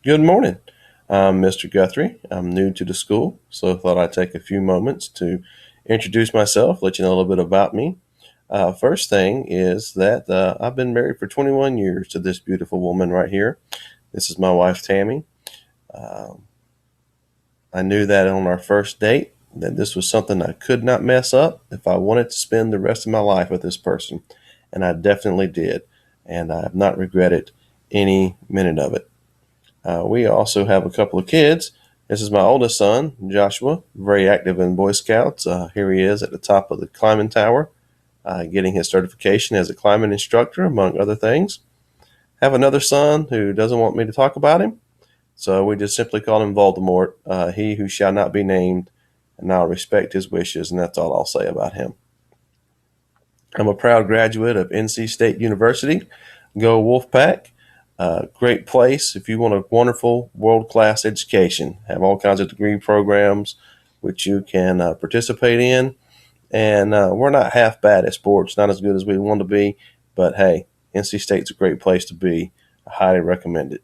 Good morning. I'm Mr. Guthrie. I'm new to the school, so I thought I'd take a few moments to introduce myself, let you know a little bit about me. First thing is that I've been married for 21 years to this beautiful woman right here. This is my wife, Tammy. Um, I knew that on our first date that this was something I could not mess up if I wanted to spend the rest of my life with this person, and I definitely did, and I have not regretted any minute of it. We also have a couple of kids. This is my oldest son, Joshua, very active in Boy Scouts. Here he is at the top of the climbing tower, getting his certification as a climbing instructor, among other things. Have another son who doesn't want me to talk about him, so we just simply call him Voldemort, he who shall not be named, and I'll respect his wishes, and that's all I'll say about him. I'm a proud graduate of NC State University. Go Wolfpack. Great place if you want a wonderful world-class education. Have all kinds of degree programs which you can participate in. And we're not half bad at sports, not as good as we want to be. But hey, NC State's a great place to be. I highly recommend it.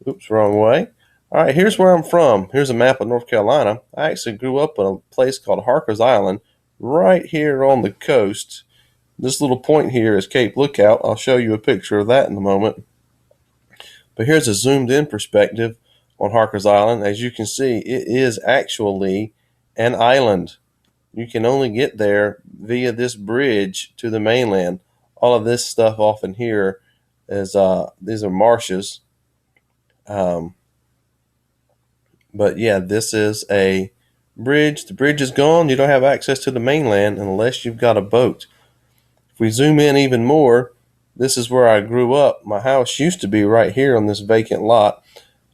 Oops, wrong way. All right, here's where I'm from. Here's a map of North Carolina. I actually grew up in a place called Harker's Island, right here on the coast. This little point here is Cape Lookout. I'll show you a picture of that in a moment. But here's a zoomed in perspective on Harker's Island. As you can see, it is actually an island. You can only get there via this bridge to the mainland. All of this stuff off in here is these are marshes. Um, but yeah, this is a bridge. The bridge is gone. You don't have access to the mainland unless you've got a boat. If we zoom in even more, this is where I grew up. My house used to be right here on this vacant lot.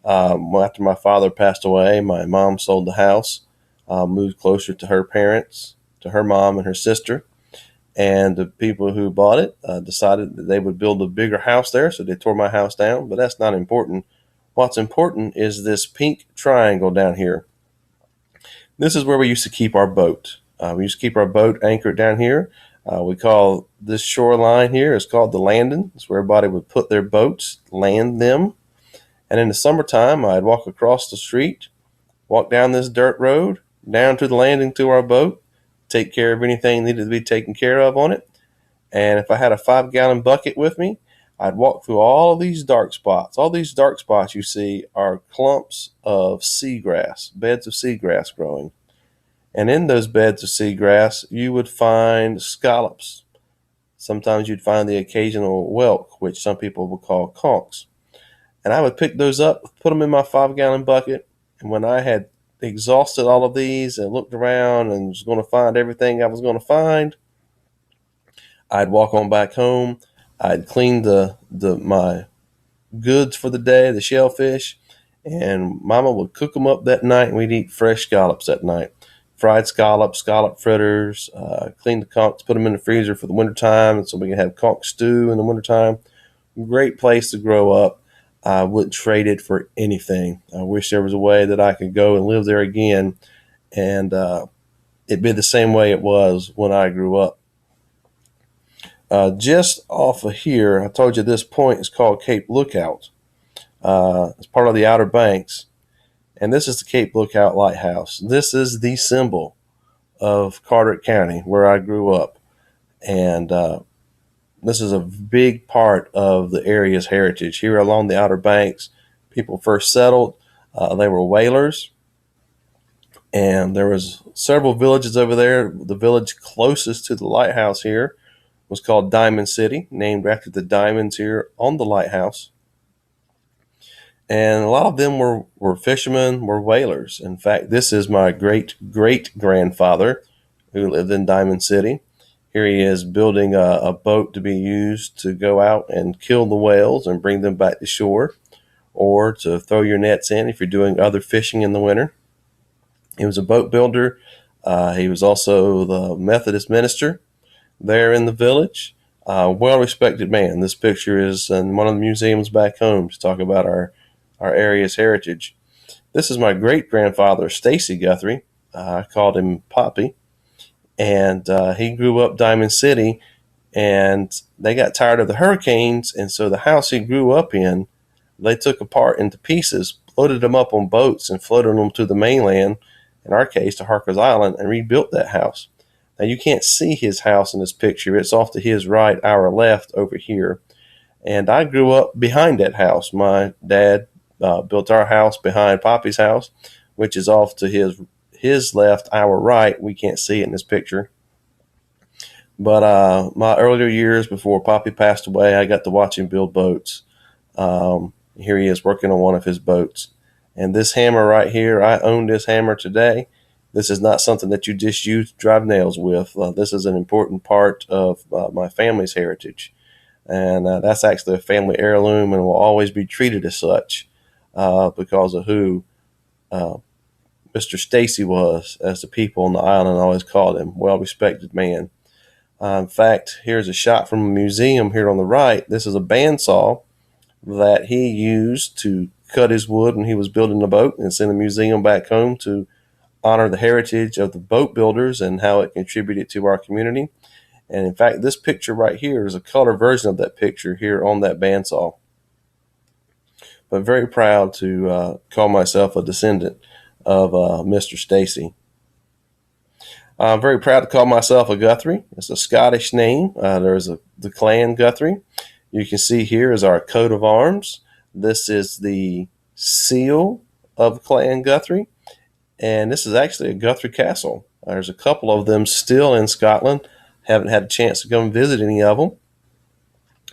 After my father passed away, my mom sold the house, moved closer to her parents, to her mom and her sister. And the people who bought it decided that they would build a bigger house there, so they tore my house down. But that's not important. What's important is this pink triangle down here. This is where we used to keep our boat. We used to keep our boat anchored down here. We call this shoreline here is called the landing. It's where everybody would put their boats, land them. And in the summertime, I'd walk across the street, walk down this dirt road, down to the landing to our boat, take care of anything needed to be taken care of on it. And if I had a 5-gallon bucket with me, I'd walk through all of these dark spots. All these dark spots you see are clumps of seagrass, beds of seagrass growing. And in those beds of seagrass, you would find scallops. Sometimes you'd find the occasional whelk, which some people would call conchs. And I would pick those up, put them in my 5-gallon bucket. And when I had exhausted all of these and looked around and was going to find everything I was going to find, I'd walk on back home. I'd clean my goods for the day, the shellfish, and Mama would cook them up that night, and we'd eat fresh scallops that night. Fried scallops, scallop fritters, clean the conchs, put them in the freezer for the wintertime, so we can have conch stew in the wintertime. Great place to grow up. I wouldn't trade it for anything. I wish there was a way that I could go and live there again, and it'd be the same way it was when I grew up. Just off of here, I told you this point is called Cape Lookout. It's part of the Outer Banks, and this is the Cape Lookout Lighthouse. This is the symbol of Carteret County, where I grew up, and this is a big part of the area's heritage. Here along the Outer Banks, people first settled. They were whalers, and there was several villages over there. The village closest to the lighthouse here was called Diamond City, named after the diamonds here on the lighthouse. And a lot of them were fishermen, were whalers. In fact, this is my great-great-grandfather who lived in Diamond City. Here he is building a boat to be used to go out and kill the whales and bring them back to shore, or to throw your nets in if you're doing other fishing in the winter. He was a boat builder. He was also the Methodist minister there in the village. Well-respected man. This picture is in one of the museums back home to talk about our area's heritage. This is my great-grandfather, Stacy Guthrie. I called him Poppy. And he grew up Diamond City, and they got tired of the hurricanes, and so the house he grew up in, they took apart into pieces, loaded them up on boats, and floated them to the mainland, in our case to Harker's Island, and rebuilt that house. Now you can't see his house in this picture. It's off to his right, our left over here. And I grew up behind that house. My dad built our house behind Poppy's house, which is off to his left, our right. We can't see it in this picture. But my earlier years before Poppy passed away, I got to watch him build boats. Here he is working on one of his boats. And this hammer right here, I own this hammer today. This is not something that you just use to drive nails with. This is an important part of my family's heritage. And that's actually a family heirloom and will always be treated as such because of who Mr. Stacy was, as the people on the island always called him. Well-respected man. In fact, here's a shot from a museum here on the right. This is a bandsaw that he used to cut his wood when he was building the boat, and it's in a museum back home to honor the heritage of the boat builders and how it contributed to our community. And in fact, this picture right here is a color version of that picture here on that bandsaw. But very proud to call myself a descendant of Mr. Stacy. I'm very proud to call myself a Guthrie. It's a Scottish name. There's the Clan Guthrie. You can see here is our coat of arms. This is the seal of Clan Guthrie. And this is actually a Guthrie castle. There's a couple of them still in Scotland. Haven't had a chance to go and visit any of them.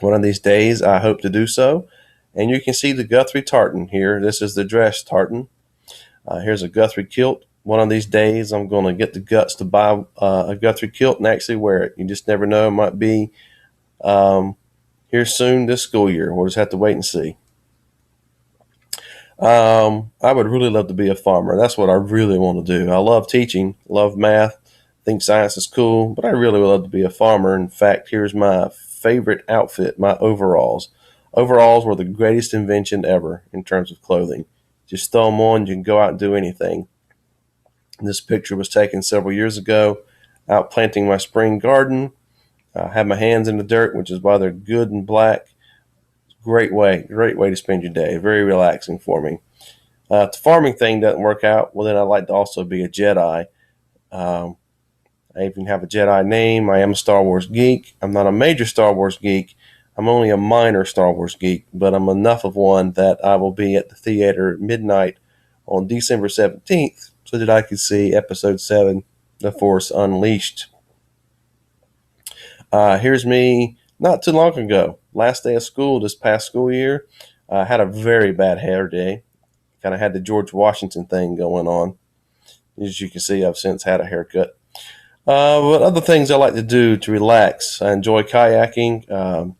One of these days, I hope to do so. And you can see the Guthrie tartan here. This is the dress tartan. Here's a Guthrie kilt. One of these days, I'm going to get the guts to buy a Guthrie kilt and actually wear it. You just never know. It might be here soon this school year. We'll just have to wait and see. I would really love to be a farmer. That's what I really want to do. I love teaching, love math, think science is cool, but I really would love to be a farmer. In fact, here's my favorite outfit, my overalls. Overalls were the greatest invention ever in terms of clothing. Just throw them on, you can go out and do anything. This picture was taken several years ago, out planting my spring garden. I had my hands in the dirt, which is why they're good and black. Great way to spend your day. Very relaxing for me. If the farming thing doesn't work out, well, then I'd like to also be a Jedi. I even have a Jedi name. I am a Star Wars geek. I'm not a major Star Wars geek. I'm only a minor Star Wars geek, but I'm enough of one that I will be at the theater at midnight on December 17th so that I can see Episode 7, The Force Unleashed. Here's me not too long ago. Last day of school this past school year. I had a very bad hair day. Kind of had the George Washington thing going on. As you can see, I've since had a haircut. But other things I like to do to relax. I enjoy kayaking.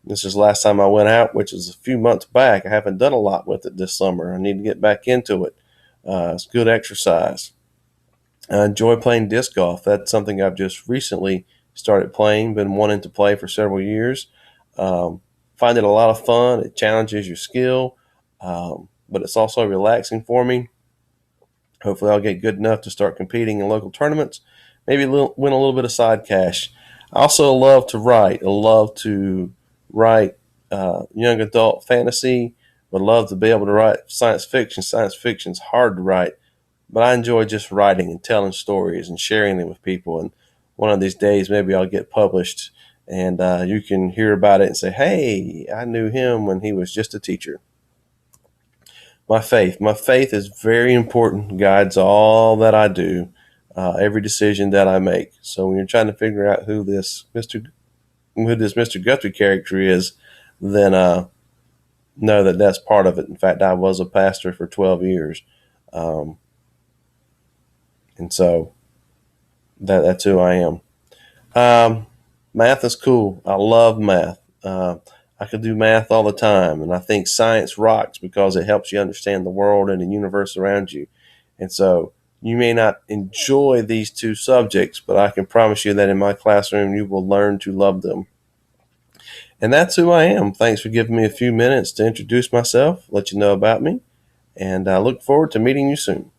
This is the last time I went out, which is a few months back. I haven't done a lot with it this summer. I need to get back into it. It's good exercise. I enjoy playing disc golf. That's something I've just recently started playing, been wanting to play for several years. Find it a lot of fun. It challenges your skill, but it's also relaxing for me. Hopefully I'll get good enough to start competing in local tournaments, maybe win a little bit of side cash. I also love to write. I love to write young adult fantasy. Would love to be able to write science fiction. Science fiction's hard to write, but I enjoy just writing and telling stories and sharing them with people. And one of these days, maybe I'll get published and you can hear about it and say, hey, I knew him when he was just a teacher. My faith is very important, guides all that I do, every decision that I make. So when you're trying to figure out who this Mr. Guthrie character is, then know that that's part of it. In fact, I was a pastor for 12 years. And so that's who I am. Math is cool. I love math. I could do math all the time, and I think science rocks because it helps you understand the world and the universe around you. And so you may not enjoy these two subjects, but I can promise you that in my classroom you will learn to love them. And that's who I am. Thanks for giving me a few minutes to introduce myself, let you know about me, and I look forward to meeting you soon.